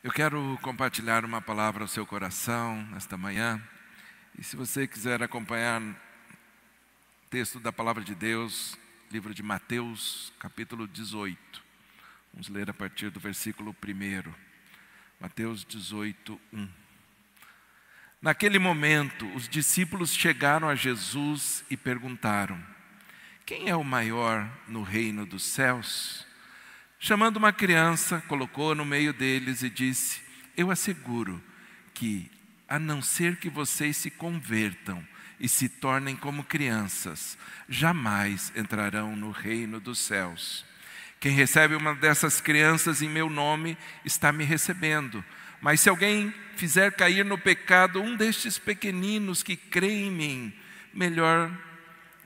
Eu quero compartilhar uma palavra ao seu coração nesta manhã. E se você quiser acompanhar o texto da palavra de Deus, livro de Mateus, capítulo 18. Vamos ler a partir do versículo 1. Mateus 18, 1. Naquele momento, os discípulos chegaram a Jesus e perguntaram: quem é o maior no reino dos céus? Chamando uma criança, colocou-a no meio deles e disse: eu asseguro que, a não ser que vocês se convertam e se tornem como crianças, jamais entrarão no reino dos céus. Quem recebe uma dessas crianças em meu nome, está me recebendo. Mas se alguém fizer cair no pecado um destes pequeninos que creem em mim, melhor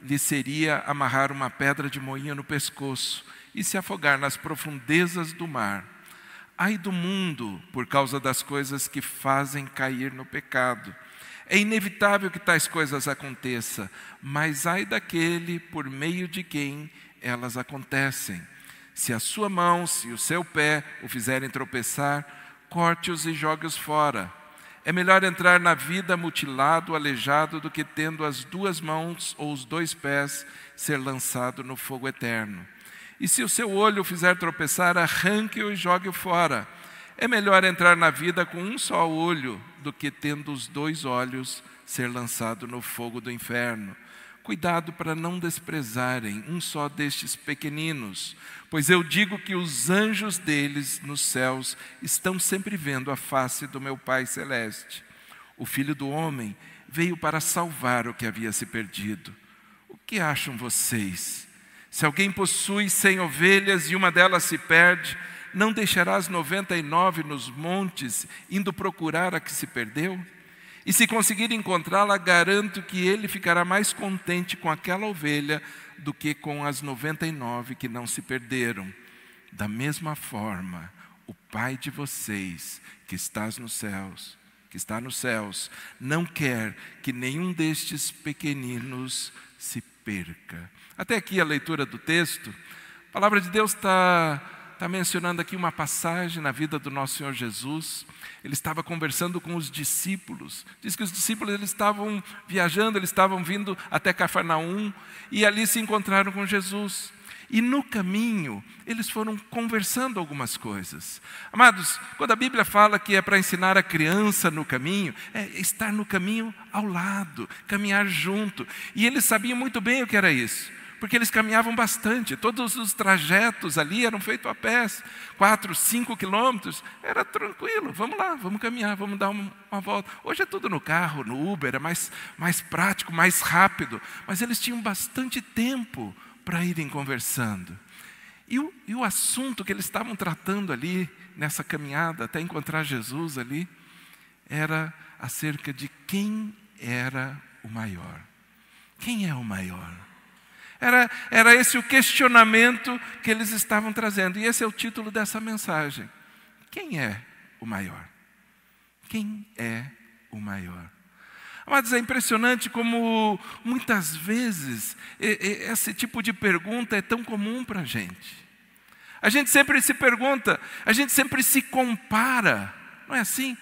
lhe seria amarrar uma pedra de moinho no pescoço e se afogar nas profundezas do mar. Ai do mundo por causa das coisas que fazem cair no pecado. É inevitável que tais coisas aconteçam, mas ai daquele por meio de quem elas acontecem. Se a sua mão, se o seu pé o fizerem tropeçar, corte-os e jogue-os fora. É melhor entrar na vida mutilado, aleijado, do que tendo as duas mãos ou os dois pés ser lançado no fogo eterno. E se o seu olho o fizer tropeçar, arranque-o e jogue-o fora. É melhor entrar na vida com um só olho, do que tendo os dois olhos ser lançado no fogo do inferno. Cuidado para não desprezarem um só destes pequeninos, pois eu digo que os anjos deles nos céus estão sempre vendo a face do meu Pai Celeste. O Filho do Homem veio para salvar o que havia se perdido. O que acham vocês? Se alguém possui 100 ovelhas e uma delas se perde, não deixará as 99 nos montes, indo procurar a que se perdeu? E se conseguir encontrá-la, garanto que ele ficará mais contente com aquela ovelha do que com as 99 que não se perderam. Da mesma forma, o Pai de vocês, que está nos céus, não quer que nenhum destes pequeninos se perca. Até aqui a leitura do texto. A palavra de Deus está mencionando aqui uma passagem na vida do nosso Senhor Jesus. Ele estava conversando com os discípulos. Diz que os discípulos eles estavam viajando, eles estavam vindo até Cafarnaum e ali se encontraram com Jesus. E no caminho, eles foram conversando algumas coisas. Amados, quando a Bíblia fala que é para ensinar a criança no caminho, é estar no caminho ao lado, caminhar junto. E eles sabiam muito bem o que era isso, porque eles caminhavam bastante. Todos os trajetos ali eram feitos a pé, 4, 5 quilômetros, era tranquilo. Vamos lá, vamos caminhar, vamos dar uma volta. Hoje é tudo no carro, no Uber, é mais prático, mais rápido. Mas eles tinham bastante tempo para irem conversando. E o assunto que eles estavam tratando ali, nessa caminhada, até encontrar Jesus ali, era acerca de quem era o maior. Quem é o maior? Era esse o questionamento que eles estavam trazendo. E esse é o título dessa mensagem. Quem é o maior? Quem é o maior? Mas é impressionante como muitas vezes esse tipo de pergunta é tão comum para a gente. A gente sempre se pergunta, a gente sempre se compara, não é assim?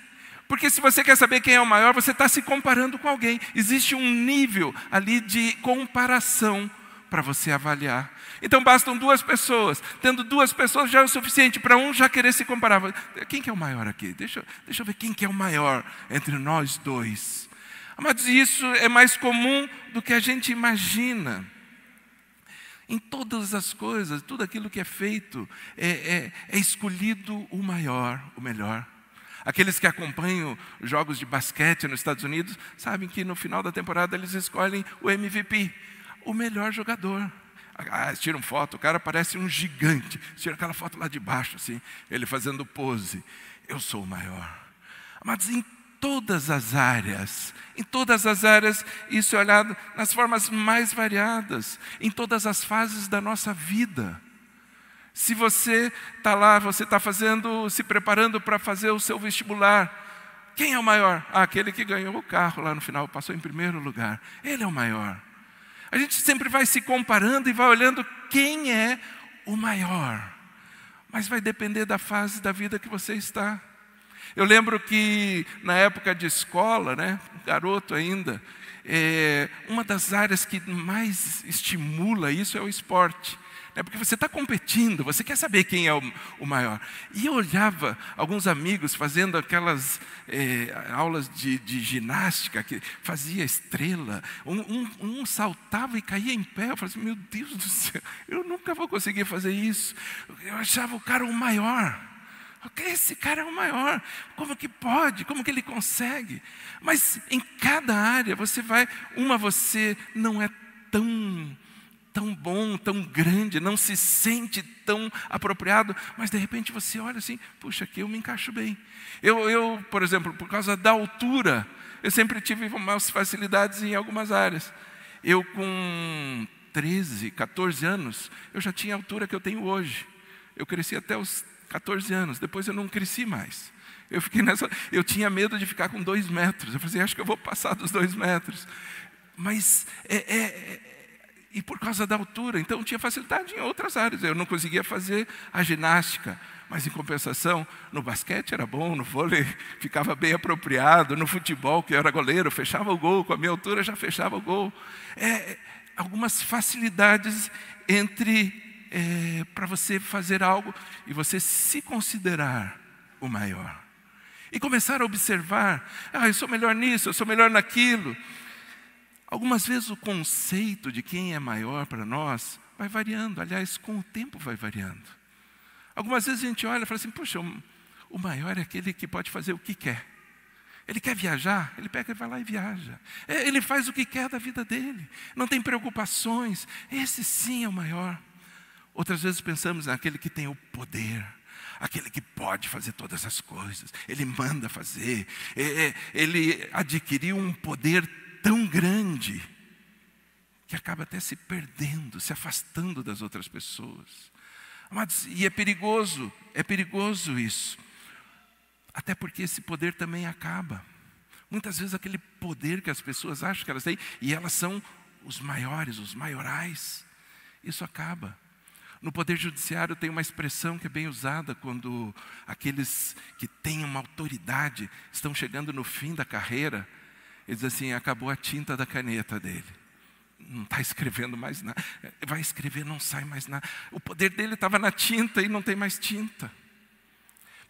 Porque se você quer saber quem é o maior, você está se comparando com alguém. Existe um nível ali de comparação para você avaliar. Então bastam duas pessoas. Tendo duas pessoas já é o suficiente para um já querer se comparar. Quem que é o maior aqui? Deixa eu ver quem que é o maior entre nós dois. Mas isso é mais comum do que a gente imagina. Em todas as coisas, tudo aquilo que é feito, é escolhido o maior, o melhor. Aqueles que acompanham os jogos de basquete nos Estados Unidos, sabem que no final da temporada eles escolhem o MVP, o melhor jogador. Tiram foto, o cara parece um gigante. Tira aquela foto lá de baixo, assim, ele fazendo pose. Eu sou o maior. Mas em todas as áreas, isso é olhado nas formas mais variadas, em todas as fases da nossa vida. Se você está lá, você está se preparando para fazer o seu vestibular, quem é o maior? Aquele que ganhou o carro lá no final, passou em primeiro lugar. Ele é o maior. A gente sempre vai se comparando e vai olhando quem é o maior. Mas vai depender da fase da vida que você está. Eu lembro que na época de escola, né, garoto ainda, uma das áreas que mais estimula isso é o esporte. Porque você está competindo, você quer saber quem é o maior. E eu olhava alguns amigos fazendo aquelas aulas de ginástica, que fazia estrela, um saltava e caía em pé. Eu falei assim, meu Deus do céu, eu nunca vou conseguir fazer isso. Eu achava o cara o maior. Esse cara é o maior, como que pode, como que ele consegue? Mas em cada área você não é tão bom, tão grande, não se sente tão apropriado, mas de repente você olha assim, puxa, aqui eu me encaixo bem. Eu, por exemplo, por causa da altura, eu sempre tive umas facilidades em algumas áreas. Eu com 13, 14 anos, eu já tinha a altura que eu tenho hoje. Eu cresci até os 14 anos, depois eu não cresci mais. Eu tinha medo de ficar com 2 metros. Eu falei assim, acho que eu vou passar dos 2 metros. Mas e por causa da altura, então eu tinha facilidade em outras áreas. Eu não conseguia fazer a ginástica, mas em compensação, no basquete era bom, no vôlei ficava bem apropriado, no futebol, que eu era goleiro, fechava o gol, com a minha altura já fechava o gol. Algumas facilidades para você fazer algo e você se considerar o maior. E começar a observar, eu sou melhor nisso, eu sou melhor naquilo. Algumas vezes o conceito de quem é maior para nós vai variando, aliás, com o tempo vai variando. Algumas vezes a gente olha e fala assim, puxa, o maior é aquele que pode fazer o que quer. Ele quer viajar, ele pega e vai lá e viaja. Ele faz o que quer da vida dele, não tem preocupações. Esse sim é o maior. Outras vezes pensamos naquele que tem o poder, aquele que pode fazer todas as coisas, ele manda fazer, ele adquiriu um poder tão grande, que acaba até se perdendo, se afastando das outras pessoas. Amados, e é perigoso isso, até porque esse poder também acaba. Muitas vezes aquele poder que as pessoas acham que elas têm, e elas são os maiores, os maiorais, isso acaba. No Poder Judiciário tem uma expressão que é bem usada quando aqueles que têm uma autoridade estão chegando no fim da carreira. Eles dizem assim, acabou a tinta da caneta dele. Não está escrevendo mais nada. Vai escrever, não sai mais nada. O poder dele estava na tinta e não tem mais tinta.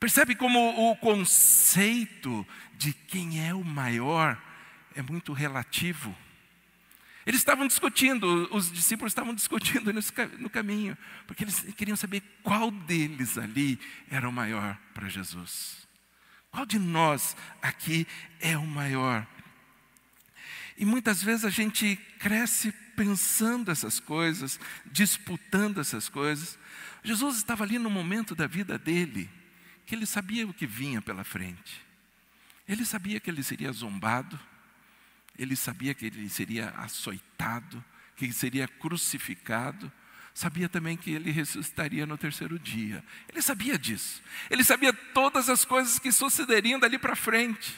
Percebe como o conceito de quem é o maior muito relativo. Eles estavam discutindo, os discípulos estavam discutindo no caminho, porque eles queriam saber qual deles ali era o maior para Jesus. Qual de nós aqui é o maior? E muitas vezes a gente cresce pensando essas coisas, disputando essas coisas. Jesus estava ali no momento da vida dele, que ele sabia o que vinha pela frente. Ele sabia que ele seria zombado, ele sabia que ele seria açoitado, que ele seria crucificado, sabia também que ele ressuscitaria no 3º dia. Ele sabia disso. Ele sabia todas as coisas que sucederiam dali para frente.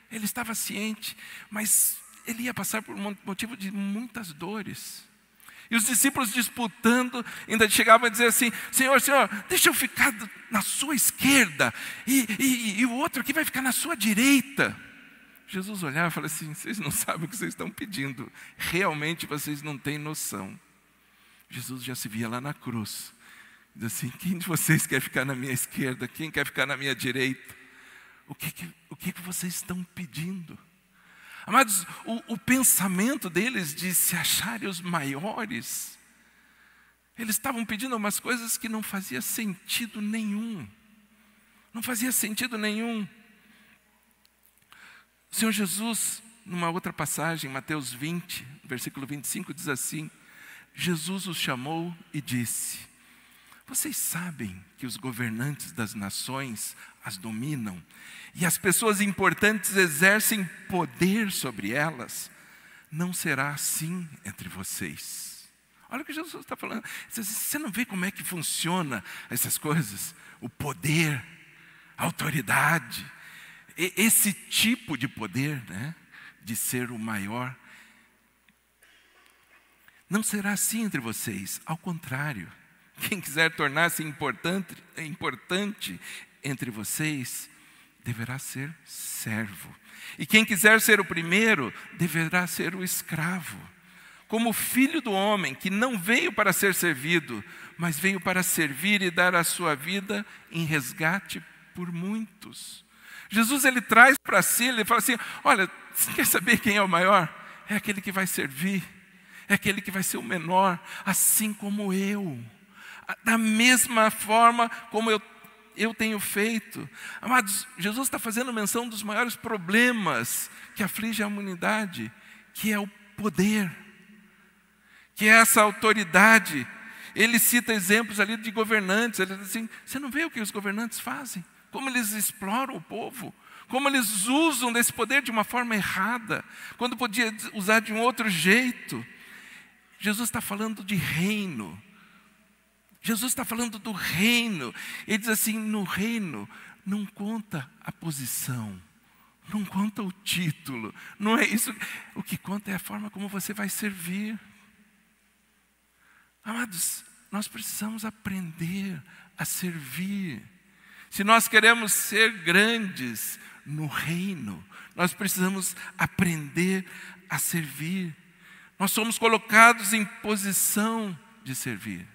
Ele estava ciente, mas ele ia passar por um motivo de muitas dores. E os discípulos disputando, ainda chegavam a dizer assim, Senhor, deixa eu ficar na sua esquerda, e o outro aqui vai ficar na sua direita. Jesus olhava e falava assim, vocês não sabem o que vocês estão pedindo, realmente vocês não têm noção. Jesus já se via lá na cruz, diz assim, quem de vocês quer ficar na minha esquerda, quem quer ficar na minha direita? O que vocês estão pedindo? Amados, o pensamento deles de se acharem os maiores, eles estavam pedindo umas coisas que não fazia sentido nenhum. Não fazia sentido nenhum. O Senhor Jesus, numa outra passagem, Mateus 20, versículo 25, diz assim, Jesus os chamou e disse, vocês sabem que os governantes das nações as dominam, e as pessoas importantes exercem poder sobre elas, não será assim entre vocês. Olha o que Jesus está falando. Você não vê como é que funciona essas coisas? O poder, a autoridade, esse tipo de poder, né, de ser o maior. Não será assim entre vocês, ao contrário. Quem quiser tornar-se importante entre vocês, deverá ser servo. E quem quiser ser o primeiro, deverá ser o escravo. Como o Filho do Homem, que não veio para ser servido, mas veio para servir e dar a sua vida em resgate por muitos. Jesus, ele traz para si, ele fala assim, olha, você quer saber quem é o maior? É aquele que vai servir, é aquele que vai ser o menor, assim como eu. Da mesma forma como eu tenho feito. Amados, Jesus está fazendo menção dos maiores problemas que afligem a humanidade, que é o poder, que é essa autoridade. Ele cita exemplos ali de governantes. Ele diz assim, você não vê o que os governantes fazem? Como eles exploram o povo? Como eles usam desse poder de uma forma errada, quando podia usar de um outro jeito? Jesus está falando de reino. Jesus está falando do reino. Ele diz assim, no reino não conta a posição, não conta o título, não é isso. O que conta é a forma como você vai servir. Amados, nós precisamos aprender a servir. Se nós queremos ser grandes no reino, nós precisamos aprender a servir. Nós somos colocados em posição de servir.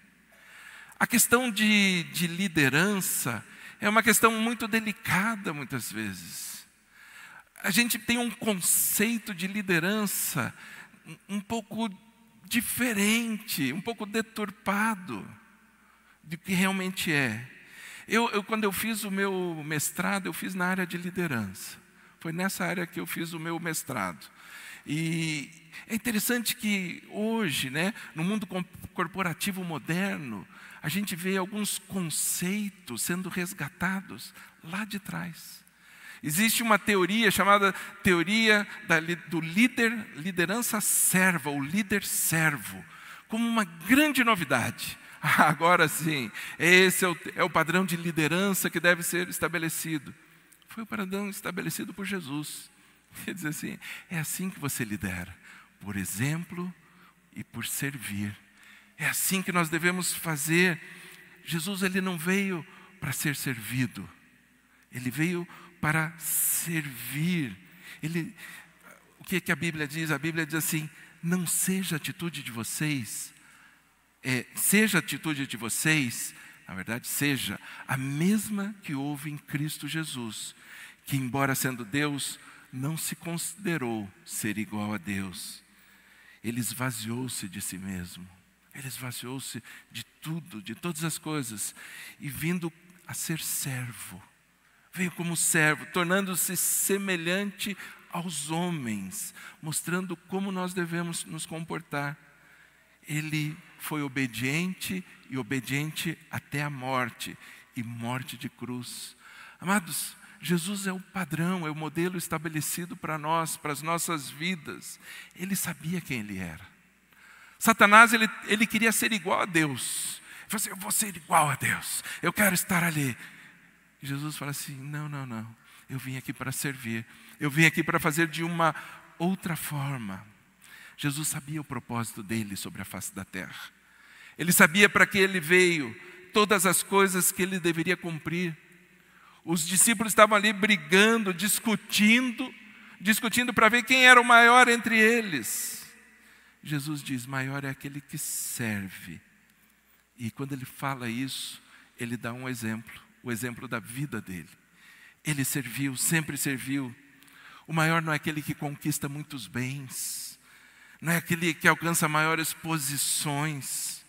A questão de liderança é uma questão muito delicada muitas vezes. A gente tem um conceito de liderança um pouco diferente, um pouco deturpado do que realmente é. Quando eu fiz o meu mestrado, eu fiz na área de liderança. Foi nessa área que eu fiz o meu mestrado. E é interessante que hoje, no mundo corporativo moderno, a gente vê alguns conceitos sendo resgatados lá de trás. Existe uma teoria chamada teoria do liderança serva, ou líder servo, como uma grande novidade. Agora sim, esse é o padrão de liderança que deve ser estabelecido. Foi o padrão estabelecido por Jesus. Quer dizer assim, é assim que você lidera, por exemplo e por servir. É assim que nós devemos fazer. Jesus, ele não veio para ser servido, ele veio para servir. O que a Bíblia diz? A Bíblia diz assim, não seja a atitude de vocês, seja a atitude de vocês, na verdade, seja a mesma que houve em Cristo Jesus, que embora sendo Deus, não se considerou ser igual a Deus. Ele esvaziou-se de si mesmo. Ele esvaziou-se de tudo, de todas as coisas, e vindo a ser servo. Veio como servo, tornando-se semelhante aos homens, mostrando como nós devemos nos comportar. Ele foi obediente, e obediente até a morte, e morte de cruz. Amados, Jesus é o padrão, é o modelo estabelecido para nós, para as nossas vidas. Ele sabia quem ele era. Satanás, ele queria ser igual a Deus. Ele falou assim, eu vou ser igual a Deus, eu quero estar ali. E Jesus fala assim, não, eu vim aqui para servir, eu vim aqui para fazer de uma outra forma. Jesus sabia o propósito dele sobre a face da terra. Ele sabia para que ele veio, todas as coisas que ele deveria cumprir. Os discípulos estavam ali brigando, discutindo para ver quem era o maior entre eles. Jesus diz, maior é aquele que serve. E quando ele fala isso, ele dá um exemplo, o exemplo da vida dele. Ele serviu, sempre serviu. O maior não é aquele que conquista muitos bens, não é aquele que alcança maiores posições,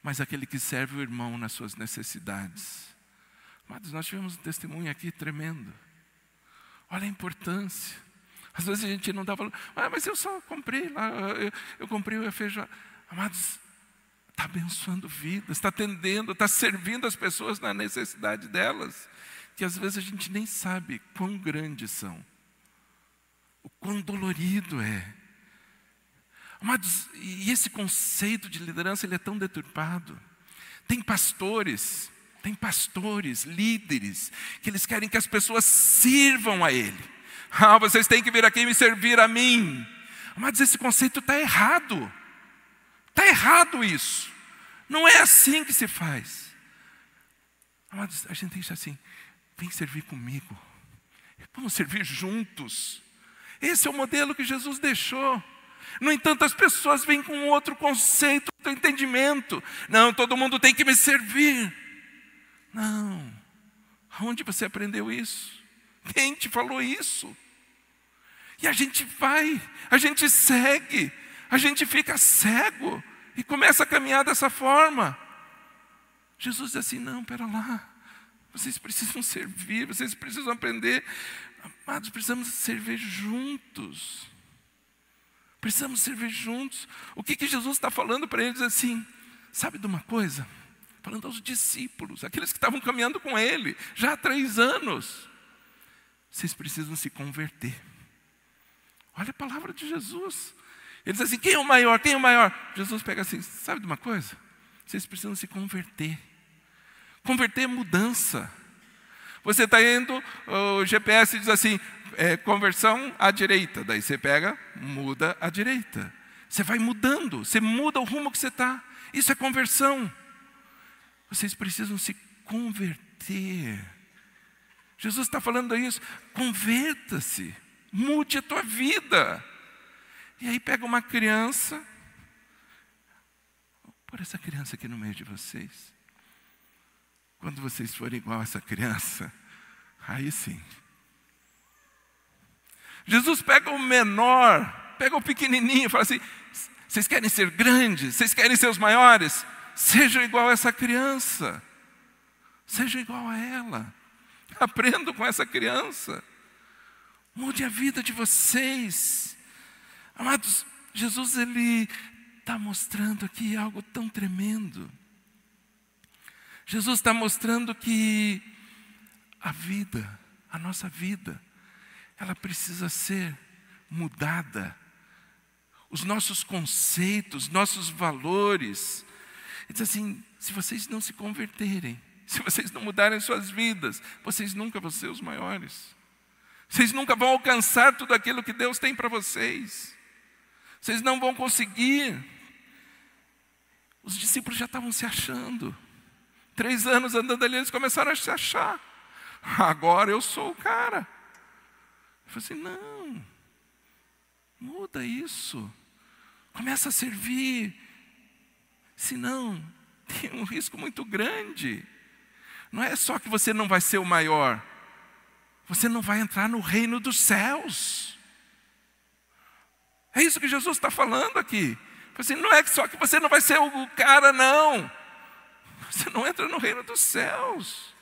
mas aquele que serve o irmão nas suas necessidades. Mas nós tivemos um testemunho aqui tremendo. Olha a importância. Às vezes a gente não está falando, mas eu só comprei lá, eu comprei o feijão. Amados, está abençoando vidas, está atendendo, está servindo as pessoas na necessidade delas, que às vezes a gente nem sabe quão grandes são, o quão dolorido é. Amados, e esse conceito de liderança, ele é tão deturpado. Tem pastores, líderes, que eles querem que as pessoas sirvam a ele. Vocês têm que vir aqui e me servir a mim. Mas esse conceito está errado. Está errado isso. Não é assim que se faz. Mas a gente diz assim, vem servir comigo. Vamos servir juntos. Esse é o modelo que Jesus deixou. No entanto, as pessoas vêm com outro conceito, outro entendimento. Não, todo mundo tem que me servir. Não. Aonde você aprendeu isso? Quem te falou isso? E a gente vai, a gente segue, a gente fica cego e começa a caminhar dessa forma. Jesus diz assim, não, pera lá. Vocês precisam servir, vocês precisam aprender. Amados, precisamos servir juntos. Precisamos servir juntos. O que Jesus está falando para eles assim? Sabe de uma coisa? Falando aos discípulos, aqueles que estavam caminhando com ele, já há 3 anos. Vocês precisam se converter. Olha a palavra de Jesus. Ele diz assim, quem é o maior? Quem é o maior? Jesus pega assim, sabe de uma coisa? Vocês precisam se converter. Converter é mudança. Você está indo, o GPS diz assim, conversão à direita. Daí você pega, muda à direita. Você vai mudando, você muda o rumo que você está. Isso é conversão. Vocês precisam se converter. Jesus está falando isso. Converta-se, mude a tua vida. E aí pega uma criança. Vou pôr essa criança aqui no meio de vocês. Quando vocês forem igual a essa criança, aí sim. Jesus pega o menor, pega o pequenininho e fala assim, vocês querem ser grandes? Vocês querem ser os maiores? Sejam igual a essa criança. Sejam igual a ela. Aprendam com essa criança. Mude a vida de vocês. Amados, Jesus ele está mostrando aqui algo tão tremendo. Jesus está mostrando que a vida, a nossa vida, ela precisa ser mudada. Os nossos conceitos, nossos valores. Ele diz assim, se vocês não se converterem, se vocês não mudarem suas vidas, vocês nunca vão ser os maiores. Vocês nunca vão alcançar tudo aquilo que Deus tem para vocês. Vocês não vão conseguir. Os discípulos já estavam se achando. 3 anos andando ali, eles começaram a se achar. Agora eu sou o cara. Eu falei assim, não. Muda isso. Começa a servir. Senão, tem um risco muito grande. Não é só que você não vai ser o maior. Você não vai entrar no reino dos céus. É isso que Jesus está falando aqui. Assim, não é só que você não vai ser o cara, não. Você não entra no reino dos céus.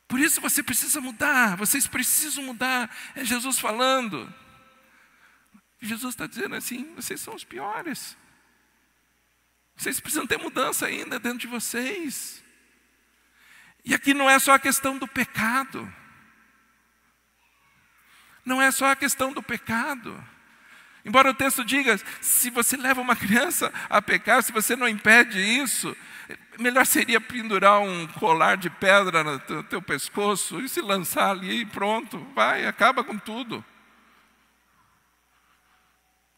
Por isso você precisa mudar. Vocês precisam mudar. É Jesus falando. Jesus está dizendo assim, vocês são os piores. Vocês precisam ter mudança ainda dentro de vocês. E aqui não é só a questão do pecado. Não é só a questão do pecado. Embora o texto diga, se você leva uma criança a pecar, se você não impede isso, melhor seria pendurar um colar de pedra no teu pescoço e se lançar ali e pronto, vai, acaba com tudo.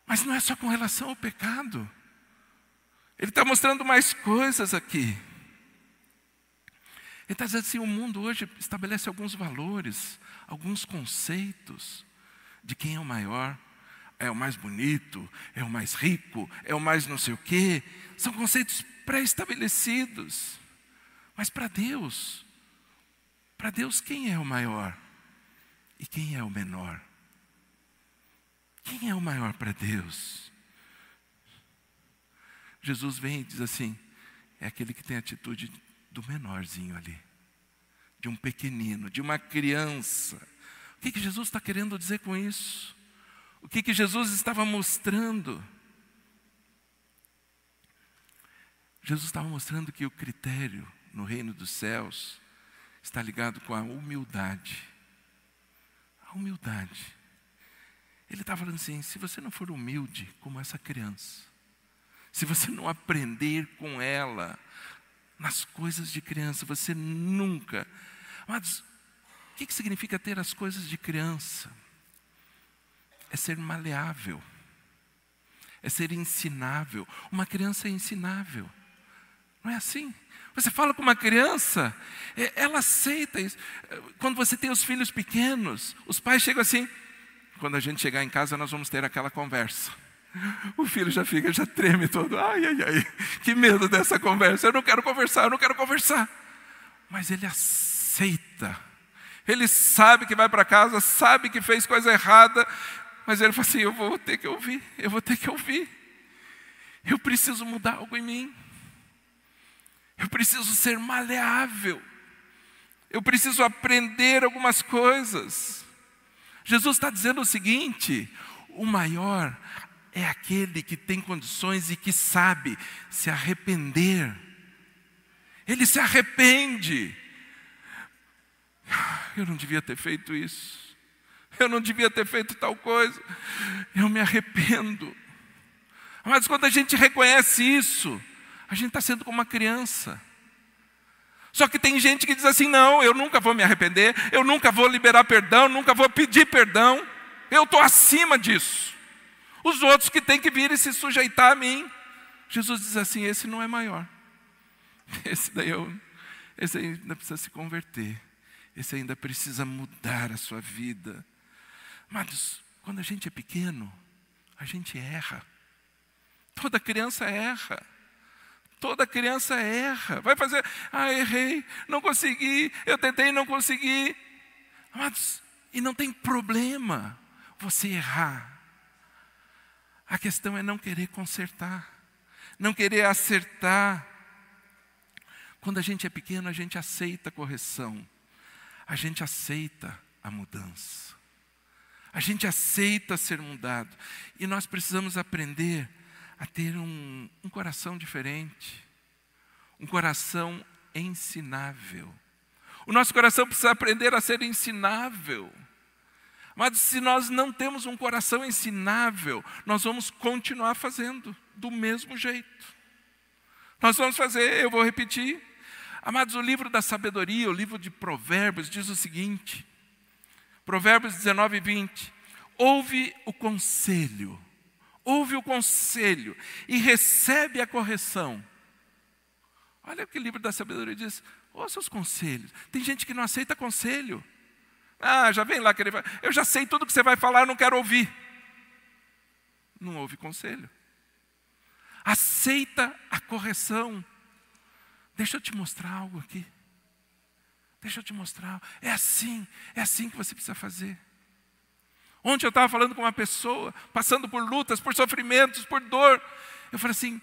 Mas não é só com relação ao pecado. Ele está mostrando mais coisas aqui. Ele está dizendo assim, o mundo hoje estabelece alguns valores, alguns conceitos de quem é o maior, é o mais bonito, é o mais rico, é o mais não sei o quê. São conceitos pré-estabelecidos. Mas para Deus quem é o maior? E quem é o menor? Quem é o maior para Deus? Jesus vem e diz assim, é aquele que tem a atitude do menorzinho ali, de um pequenino, de uma criança. O que Jesus está querendo dizer com isso? O que Jesus estava mostrando? Jesus estava mostrando que o critério no reino dos céus está ligado com a humildade. A humildade. Ele está falando assim, se você não for humilde como essa criança, se você não aprender com ela nas coisas de criança, você nunca... Mas o que significa ter as coisas de criança? É ser maleável, é ser ensinável. Uma criança é ensinável, não é assim? Você fala com uma criança, ela aceita isso. Quando você tem os filhos pequenos, os pais chegam assim, quando a gente chegar em casa nós vamos ter aquela conversa. O filho já treme todo, ai, que medo dessa conversa, eu não quero conversar. Mas ele aceita, ele sabe que vai para casa, sabe que fez coisa errada, mas ele fala assim, eu vou ter que ouvir, eu preciso mudar algo em mim. Eu preciso ser maleável. Eu preciso aprender algumas coisas. Jesus está dizendo o seguinte: o maior é aquele que tem condições e que sabe se arrepender. Ele se arrepende. Eu não devia ter feito isso. Eu não devia ter feito tal coisa. Eu me arrependo. Mas quando a gente reconhece isso, a gente está sendo como uma criança. Só que tem gente que diz assim, não, eu nunca vou me arrepender, eu nunca vou liberar perdão, nunca vou pedir perdão, eu estou acima disso. Os outros que têm que vir e se sujeitar a mim. Jesus diz assim, esse não é maior. Esse ainda precisa se converter. Esse ainda precisa mudar a sua vida. Mas quando a gente é pequeno, a gente erra. Toda criança erra. Toda criança erra. Vai fazer, errei, não consegui, eu tentei e não consegui. Mas, e não tem problema você errar. A questão é não querer consertar, não querer acertar. Quando a gente é pequeno, a gente aceita a correção. A gente aceita a mudança. A gente aceita ser mudado. E nós precisamos aprender a ter um coração diferente, um coração ensinável. O nosso coração precisa aprender a ser ensinável. Mas se nós não temos um coração ensinável, nós vamos continuar fazendo do mesmo jeito. Nós vamos fazer, eu vou repetir. Amados, o livro da sabedoria, o livro de Provérbios, diz o seguinte, Provérbios 19, 20, ouve o conselho e recebe a correção. Olha o que o livro da sabedoria diz, ouça os conselhos. Tem gente que não aceita conselho. Já vem lá querer falar, eu já sei tudo que você vai falar, eu não quero ouvir. Não ouve conselho. Aceita a correção. Deixa eu te mostrar algo aqui. Deixa eu te mostrar. É assim que você precisa fazer. Ontem eu estava falando com uma pessoa, passando por lutas, por sofrimentos, por dor. Eu falei assim,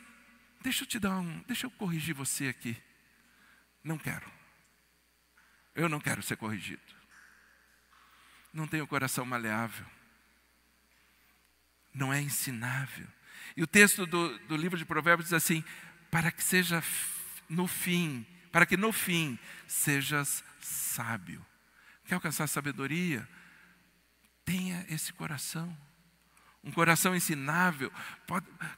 deixa eu corrigir você aqui. Não quero. Eu não quero ser corrigido. Não tenho coração maleável. Não é ensinável. E o texto do livro de Provérbios diz assim, para que no fim sejas sábio. Quer alcançar sabedoria? Tenha esse coração. Um coração ensinável,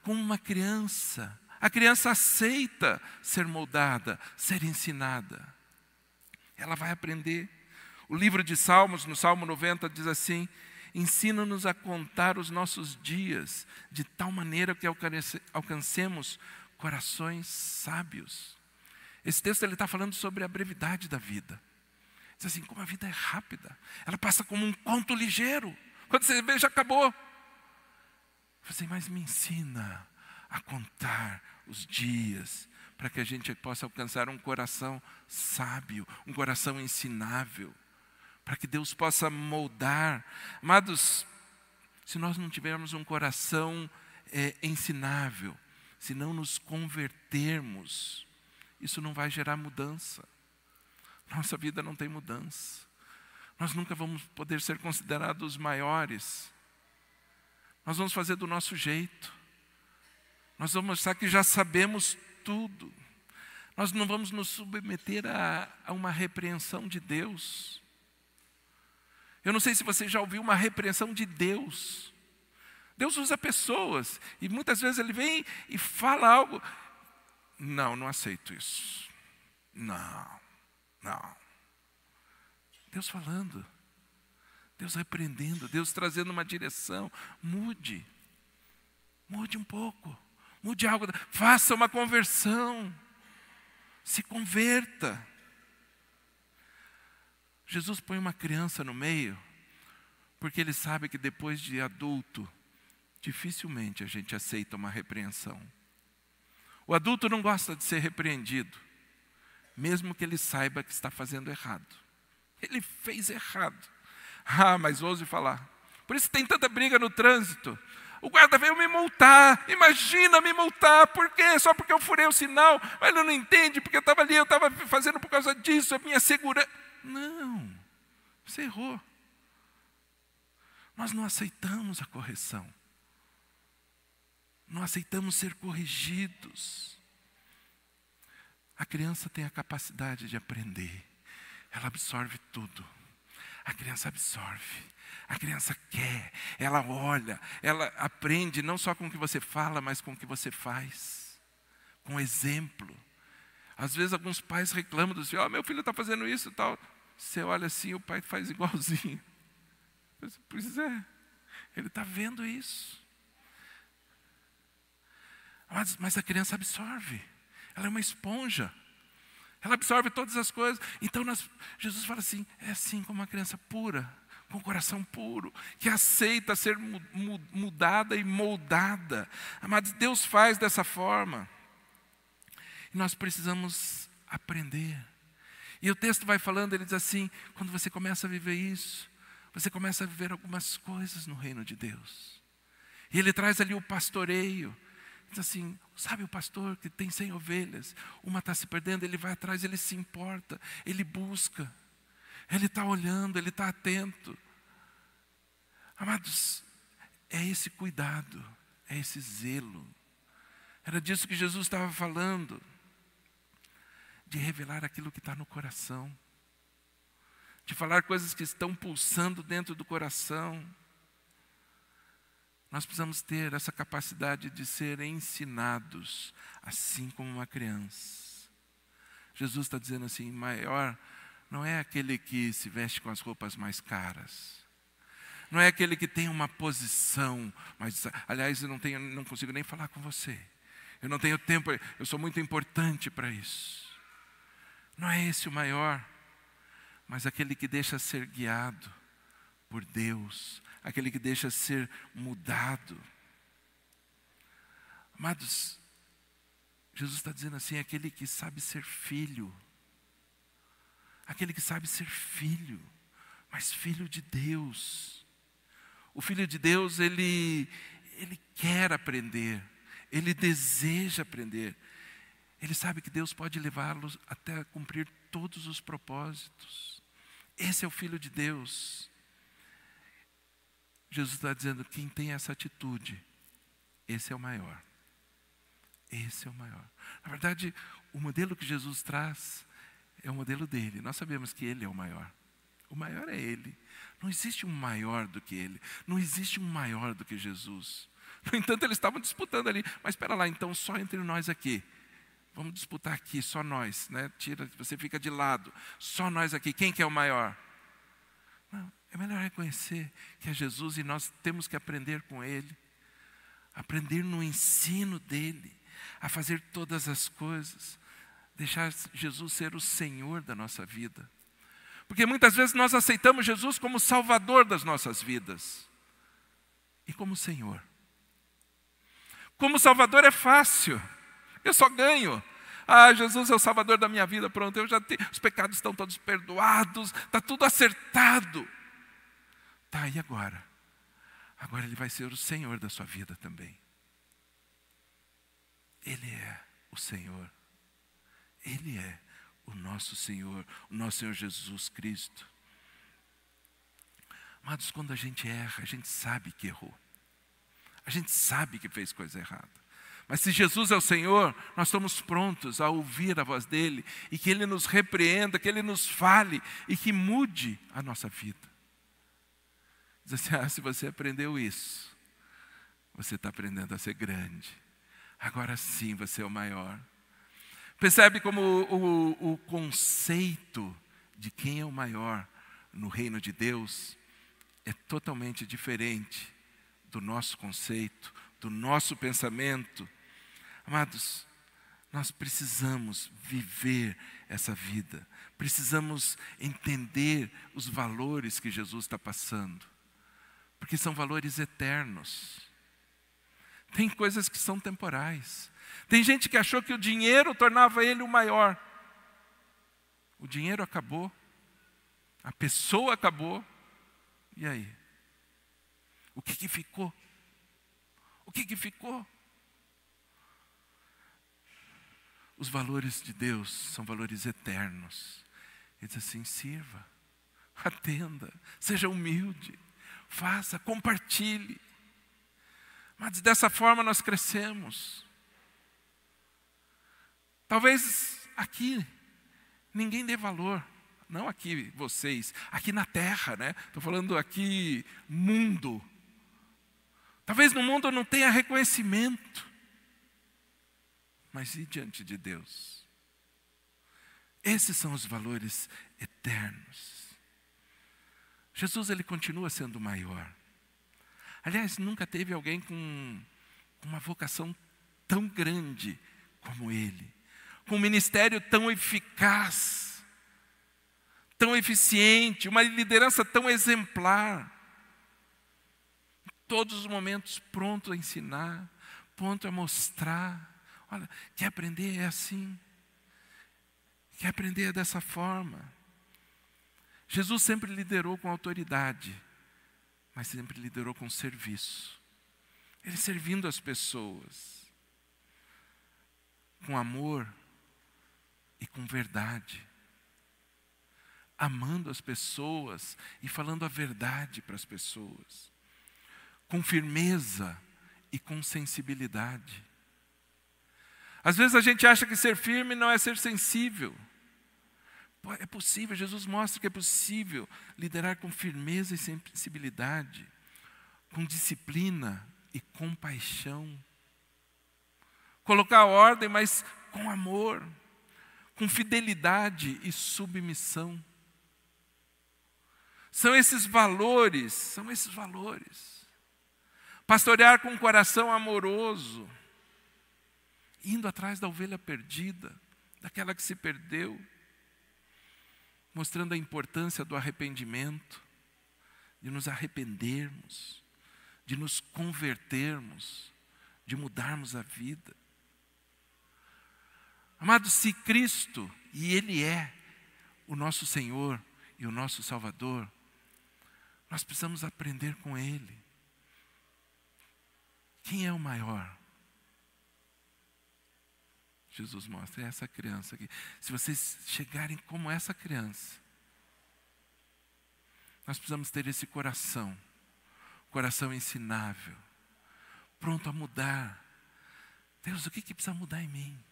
como uma criança. A criança aceita ser moldada, ser ensinada. Ela vai aprender. O livro de Salmos, no Salmo 90, diz assim, ensina-nos a contar os nossos dias, de tal maneira que alcancemos corações sábios. Esse texto ele está falando sobre a brevidade da vida. Diz assim, como a vida é rápida. Ela passa como um conto ligeiro. Quando você vê, já acabou. Assim, mas me ensina a contar os dias, para que a gente possa alcançar um coração sábio, um coração ensinável, para que Deus possa moldar. Amados, se nós não tivermos um coração ensinável, se não nos convertermos, isso não vai gerar mudança. Nossa vida não tem mudança. Nós nunca vamos poder ser considerados maiores. Nós vamos fazer do nosso jeito. Nós vamos mostrar que já sabemos tudo. Nós não vamos nos submeter a uma repreensão de Deus. Eu não sei se você já ouviu uma repreensão de Deus. Deus usa pessoas e muitas vezes Ele vem e fala algo. Não aceito isso. Não. Deus falando, Deus repreendendo, Deus trazendo uma direção. Mude um pouco, mude algo, faça uma conversão. Se converta. Jesus põe uma criança no meio, porque Ele sabe que depois de adulto, dificilmente a gente aceita uma repreensão. O adulto não gosta de ser repreendido, mesmo que ele saiba que está fazendo errado. Ele fez errado. Mas ouse falar. Por isso tem tanta briga no trânsito. O guarda veio me multar. Imagina me multar. Por quê? Só porque eu furei o sinal. Mas ele não entende, porque eu estava ali, eu estava fazendo por causa disso, a minha segurança. Não, você errou. Nós não aceitamos a correção. Não aceitamos ser corrigidos. A criança tem a capacidade de aprender. Ela absorve tudo. A criança absorve. A criança quer. Ela olha. Ela aprende não só com o que você fala, mas com o que você faz. Com exemplo. Às vezes alguns pais reclamam do filho. Meu filho está fazendo isso e tal. Você olha assim, o pai faz igualzinho. Pois é. Ele está vendo isso. Mas a criança absorve. Ela é uma esponja. Ela absorve todas as coisas. Então Jesus fala assim, é assim como uma criança pura, com o coração puro, que aceita ser mudada e moldada. Amados, Deus faz dessa forma. E nós precisamos aprender. E o texto vai falando, ele diz assim, quando você começa a viver isso, você começa a viver algumas coisas no reino de Deus. E ele traz ali o pastoreio. Diz assim, sabe o pastor que tem 100 ovelhas, uma está se perdendo, ele vai atrás, ele se importa, ele busca, ele está olhando, ele está atento. Amados, é esse cuidado, é esse zelo. Era disso que Jesus estava falando, de revelar aquilo que está no coração, de falar coisas que estão pulsando dentro do coração. Nós precisamos ter essa capacidade de ser ensinados, assim como uma criança. Jesus está dizendo assim, maior não é aquele que se veste com as roupas mais caras. Não é aquele que tem uma posição, mas, aliás, eu não consigo nem falar com você. Eu não tenho tempo, eu sou muito importante para isso. Não é esse o maior, mas aquele que deixa ser guiado por Deus, aquele que deixa ser mudado. Amados, Jesus está dizendo assim, aquele que sabe ser filho. Aquele que sabe ser filho, mas filho de Deus. O filho de Deus, ele quer aprender, ele deseja aprender. Ele sabe que Deus pode levá-lo até cumprir todos os propósitos. Esse é o filho de Deus. Jesus está dizendo, quem tem essa atitude, esse é o maior. Esse é o maior. Na verdade, o modelo que Jesus traz é o modelo dele. Nós sabemos que ele é o maior. O maior é ele. Não existe um maior do que ele. Não existe um maior do que Jesus. No entanto, eles estavam disputando ali. Mas espera lá, então só entre nós aqui. Vamos disputar aqui, só nós, né? Você fica de lado. Só nós aqui. Quem que é o maior? Não, é melhor reconhecer que é Jesus e nós temos que aprender com ele. Aprender no ensino dele. A fazer todas as coisas. Deixar Jesus ser o Senhor da nossa vida. Porque muitas vezes nós aceitamos Jesus como Salvador das nossas vidas. E como Senhor. Como Salvador é fácil. Eu só ganho. Jesus é o Salvador da minha vida. Pronto, eu já tenho. Os pecados estão todos perdoados. Está tudo acertado. Tá, e agora? Agora Ele vai ser o Senhor da sua vida também. Ele é o Senhor. Ele é o nosso Senhor, o nosso Senhor Jesus Cristo. Amados, quando a gente erra, a gente sabe que errou. A gente sabe que fez coisa errada. Mas se Jesus é o Senhor, nós estamos prontos a ouvir a voz dEle e que Ele nos repreenda, que Ele nos fale e que mude a nossa vida. Diz assim, se você aprendeu isso, você está aprendendo a ser grande. Agora sim você é o maior. Percebe como o conceito de quem é o maior no reino de Deus é totalmente diferente do nosso conceito, do nosso pensamento. Amados, nós precisamos viver essa vida. Precisamos entender os valores que Jesus está passando. Porque são valores eternos. Tem coisas que são temporais. Tem gente que achou que o dinheiro tornava ele o maior. O dinheiro acabou. A pessoa acabou. E aí? O que ficou? O que ficou? Os valores de Deus são valores eternos. Ele diz assim: sirva, atenda, seja humilde, faça, compartilhe. Mas dessa forma nós crescemos. Talvez aqui ninguém dê valor. Não aqui vocês, aqui na terra, né? Estou falando aqui mundo. Talvez no mundo não tenha reconhecimento. Mas e diante de Deus? Esses são os valores eternos. Jesus, ele continua sendo maior. Aliás, nunca teve alguém com uma vocação tão grande como ele. Com um ministério tão eficaz, tão eficiente, uma liderança tão exemplar. Em todos os momentos pronto a ensinar, pronto a mostrar. Olha, quer aprender é assim. Quer aprender é dessa forma. Jesus sempre liderou com autoridade, mas sempre liderou com serviço. Ele servindo as pessoas, com amor e com verdade. Amando as pessoas e falando a verdade para as pessoas. Com firmeza e com sensibilidade. Às vezes a gente acha que ser firme não é ser sensível. É possível, Jesus mostra que é possível liderar com firmeza e sensibilidade, com disciplina e compaixão. Colocar ordem, mas com amor, com fidelidade e submissão. São esses valores. Pastorear com um coração amoroso, indo atrás da ovelha perdida, daquela que se perdeu, mostrando a importância do arrependimento, de nos arrependermos, de nos convertermos, de mudarmos a vida. Amados, se Cristo, e Ele é o nosso Senhor e o nosso Salvador, nós precisamos aprender com Ele. Quem é o maior? Jesus mostra, é essa criança aqui. Se vocês chegarem como essa criança, nós precisamos ter esse coração ensinável, pronto a mudar. Deus, o que precisa mudar em mim?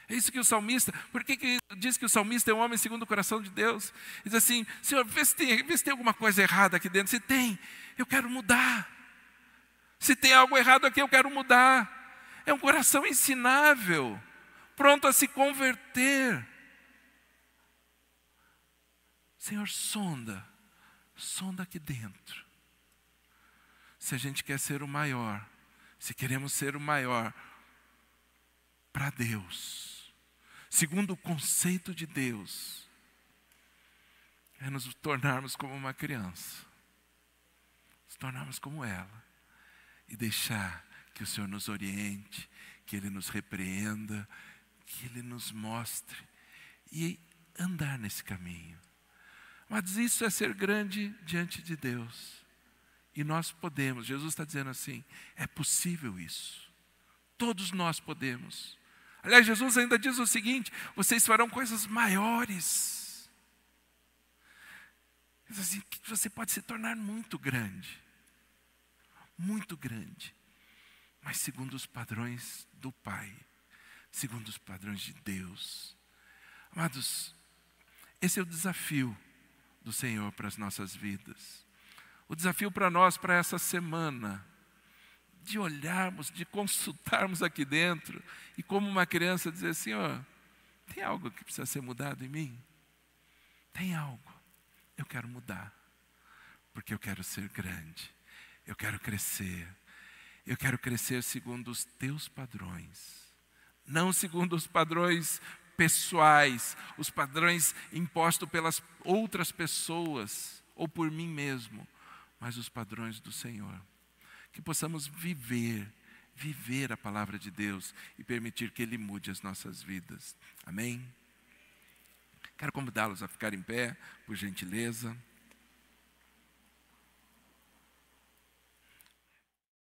É isso que o salmista, por que diz que o salmista é um homem segundo o coração de Deus? Diz assim: Senhor, vê se tem alguma coisa errada aqui dentro. Se tem, eu quero mudar. Se tem algo errado aqui, eu quero mudar. É um coração ensinável, pronto a se converter. Senhor, sonda aqui dentro. Se a gente quer ser o maior, se queremos ser o maior para Deus, segundo o conceito de Deus, é nos tornarmos como uma criança, nos tornarmos como ela, e deixar que o Senhor nos oriente, que Ele nos repreenda, que Ele nos mostre, e andar nesse caminho. Mas isso é ser grande diante de Deus. E nós podemos, Jesus está dizendo assim, é possível isso. Todos nós podemos. Aliás, Jesus ainda diz o seguinte: vocês farão coisas maiores. Diz assim, que você pode se tornar muito grande. Muito grande. Mas segundo os padrões do Pai. Segundo os padrões de Deus. Amados, esse é o desafio do Senhor para as nossas vidas. O desafio para nós, para essa semana, de olharmos, de consultarmos aqui dentro, e como uma criança dizer assim: ó, tem algo que precisa ser mudado em mim? Tem algo, eu quero mudar, porque eu quero ser grande, eu quero crescer segundo os teus padrões, não segundo os padrões pessoais, os padrões impostos pelas outras pessoas ou por mim mesmo, mas os padrões do Senhor. Que possamos viver a palavra de Deus e permitir que Ele mude as nossas vidas. Amém? Quero convidá-los a ficar em pé, por gentileza.